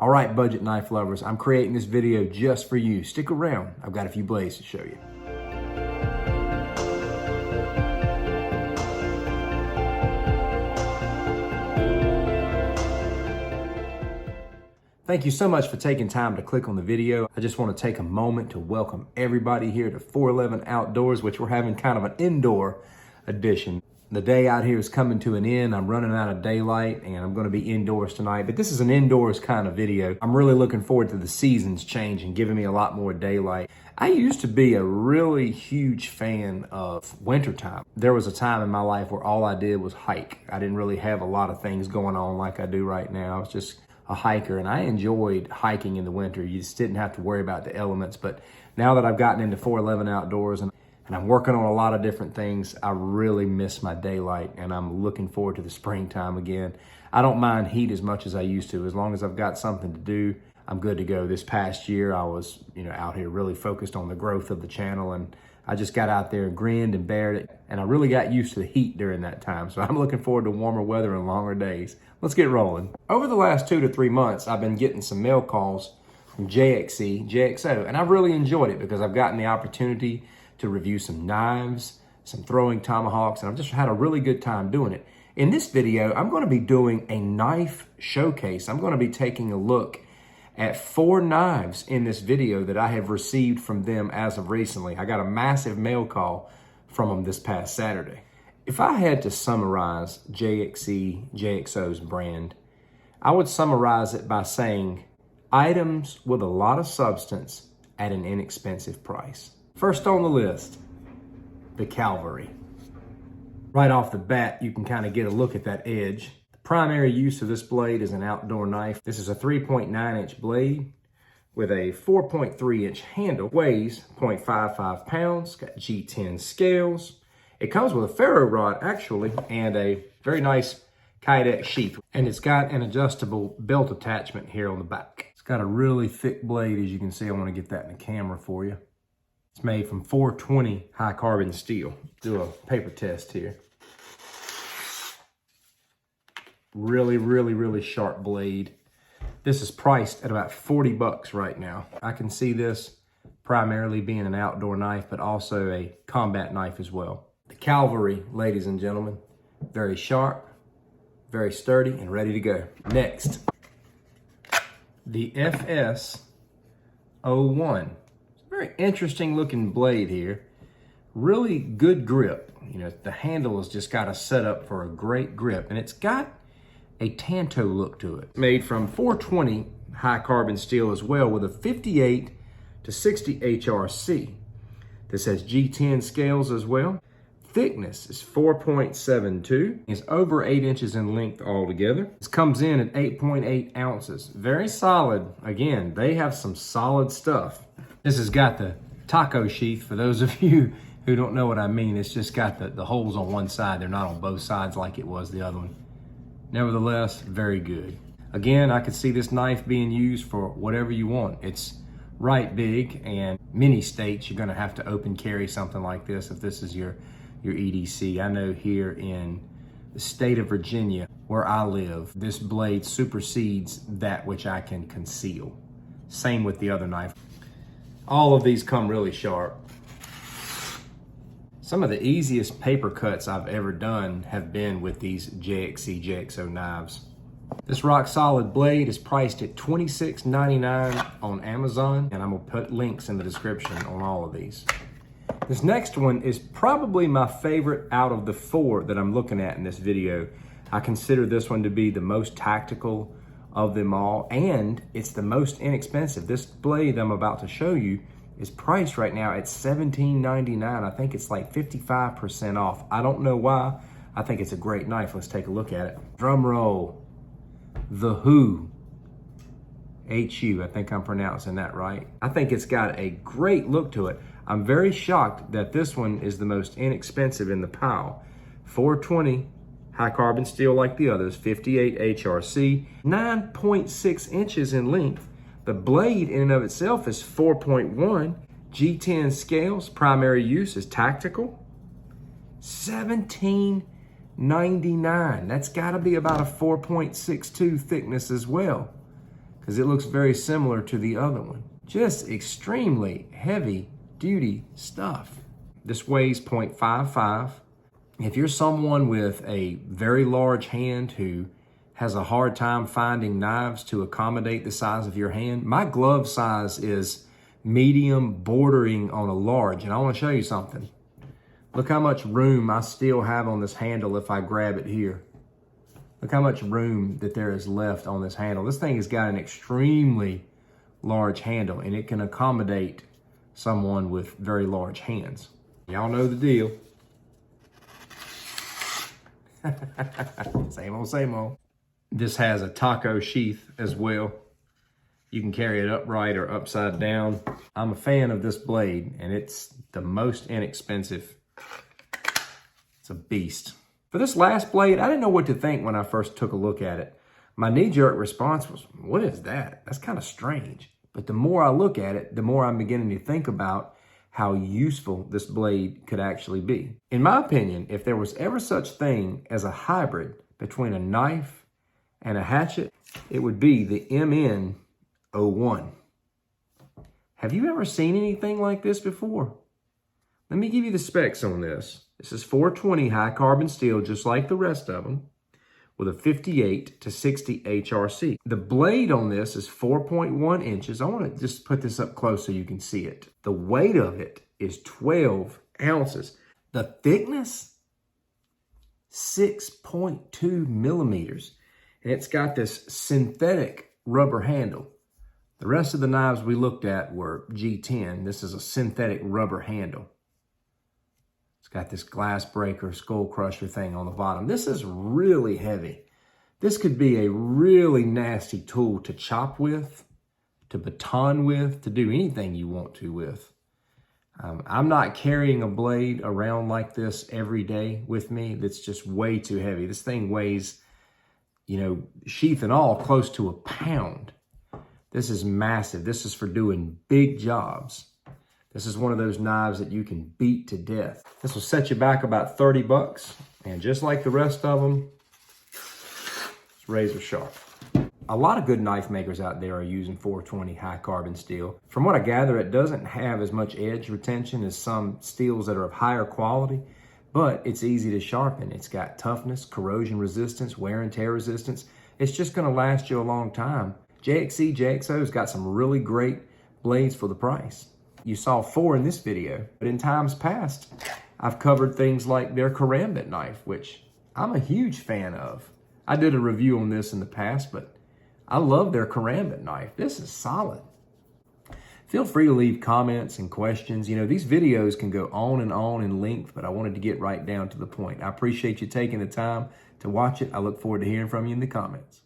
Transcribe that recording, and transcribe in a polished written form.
All right, budget knife lovers, I'm creating this video just for you. Stick around, I've got a few blades to show you. Thank you so much for taking time to click on the video. I just want to take a moment to welcome everybody here to 411 Outdoors, which we're having kind of an indoor edition. The day out here is coming to an end. I'm running out of daylight and I'm going to be indoors tonight, but this is an indoors kind of video. I'm really looking forward to the seasons changing, giving me a lot more daylight. I used to be a really huge fan of wintertime. There was a time in my life where all I did was hike. I didn't really have a lot of things going on like I do right now. I was just a hiker, and I enjoyed hiking in the winter. You just didn't have to worry about the elements. But now that I've gotten into 411 Outdoors and I'm working on a lot of different things, I really miss my daylight, and I'm looking forward to the springtime again. I don't mind heat as much as I used to. As long as I've got something to do, I'm good to go. This past year, I was out here really focused on the growth of the channel, and I just got out there and grinned and bared it, and I really got used to the heat during that time. So I'm looking forward to warmer weather and longer days. Let's get rolling. Over the last 2 to 3 months, I've been getting some mail calls from JXE JXO, and I've really enjoyed it because I've gotten the opportunity to review some knives, some throwing tomahawks, and I've just had a really good time doing it. In this video, I'm going to be doing a knife showcase. I'm going to be taking a look at 4 knives in this video that I have received from them as of recently. I got a massive mail call from them this past Saturday. If I had to summarize JXE JXO's brand, I would summarize it by saying items with a lot of substance at an inexpensive price. First on the list, the Calvary. Right off the bat, you can kind of get a look at that edge. The primary use of this blade is an outdoor knife. This is a 3.9 inch blade with a 4.3 inch handle. Weighs 0.55 pounds, got G10 scales. It comes with a ferro rod actually, and a very nice Kydex sheath. And it's got an adjustable belt attachment here on the back. It's got a really thick blade, as you can see. I want to get that in the camera for you. It's made from 420 high carbon steel. Do a paper test here. Really, really, really sharp blade. This is priced at about 40 bucks right now. I can see this primarily being an outdoor knife, but also a combat knife as well. The Calvary, ladies and gentlemen, very sharp, very sturdy, and ready to go. Next, the FS01. Very interesting looking blade here. Really good grip. The handle has just got a setup for a great grip, and it's got a Tanto look to it. Made from 420 high carbon steel as well, with a 58 to 60 HRC. This has G10 scales as well. Thickness is 4.72. It's over 8 inches in length altogether. This comes in at 8.8 ounces. Very solid. Again, they have some solid stuff. This has got the taco sheath. For those of you who don't know what I mean, it's just got the holes on one side. They're not on both sides like it was the other one. Nevertheless, very good. Again, I could see this knife being used for whatever you want. It's right big, and many states you're gonna have to open carry something like this if this is your EDC. I know here in the state of Virginia, where I live, this blade supersedes that which I can conceal. Same with the other knife. All of these come really sharp. Some of the easiest paper cuts I've ever done have been with these JXE JXO knives. This rock solid blade is priced at $26.99 on Amazon, and I'm gonna put links in the description on all of these. This next one is probably my favorite out of the 4 that I'm looking at in this video. I consider this one to be the most tactical of them all, and it's the most inexpensive. This blade I'm about to show you is priced right now at $17.99. I think it's like 55% off. I don't know why. I think it's a great knife. Let's take a look at it. Drum roll. The Who. HU, I think I'm pronouncing that right. I think it's got a great look to it. I'm very shocked that this one is the most inexpensive in the pile. 420 high carbon steel like the others, 58 HRC, 9.6 inches in length. The blade in and of itself is 4.1. G10 scales, primary use is tactical. $17.99. That's gotta be about a 4.62 thickness as well. because it looks very similar to the other one. Just extremely heavy duty stuff. This weighs 0.55. If you're someone with a very large hand who has a hard time finding knives to accommodate the size of your hand, my glove size is medium bordering on a large. And I want to show you something. Look how much room I still have on this handle if I grab it here. Look how much room that there is left on this handle. This thing has got an extremely large handle, and it can accommodate someone with very large hands. Y'all know the deal. Same old, same old. This has a taco sheath as well. You can carry it upright or upside down. I'm a fan of this blade, and it's the most inexpensive. It's a beast. For this last blade, I didn't know what to think when I first took a look at it. My knee-jerk response was, what is that? That's kind of strange. But the more I look at it, the more I'm beginning to think about how useful this blade could actually be. In my opinion, if there was ever such thing as a hybrid between a knife and a hatchet, it would be the MN01. Have you ever seen anything like this before? Let me give you the specs on this. This is 420 high carbon steel, just like the rest of them, with a 58 to 60 HRC. The blade on this is 4.1 inches. I want to just put this up close so you can see it. The weight of it is 12 ounces. The thickness, 6.2 millimeters. And it's got this synthetic rubber handle. The rest of the knives we looked at were G10. This is a synthetic rubber handle. It's got this glass breaker, skull crusher thing on the bottom. This is really heavy. This could be a really nasty tool to chop with, to baton with, to do anything you want to with. I'm not carrying a blade around like this every day with me. That's just way too heavy. This thing weighs, you know, sheath and all, close to a pound. This is massive. This is for doing big jobs. This is one of those knives that you can beat to death. This will set you back about 30 bucks. And just like the rest of them, it's razor sharp. A lot of good knife makers out there are using 420 high carbon steel. From what I gather, it doesn't have as much edge retention as some steels that are of higher quality, but it's easy to sharpen. It's got toughness, corrosion resistance, wear and tear resistance. It's just gonna last you a long time. JXE JXO's got some really great blades for the price. You saw 4 in this video, but in times past, I've covered things like their karambit knife, which I'm a huge fan of. I did a review on this in the past, but I love their karambit knife. This is solid. Feel free to leave comments and questions. You know, these videos can go on in length, but I wanted to get right down to the point. I appreciate you taking the time to watch it. I look forward to hearing from you in the comments.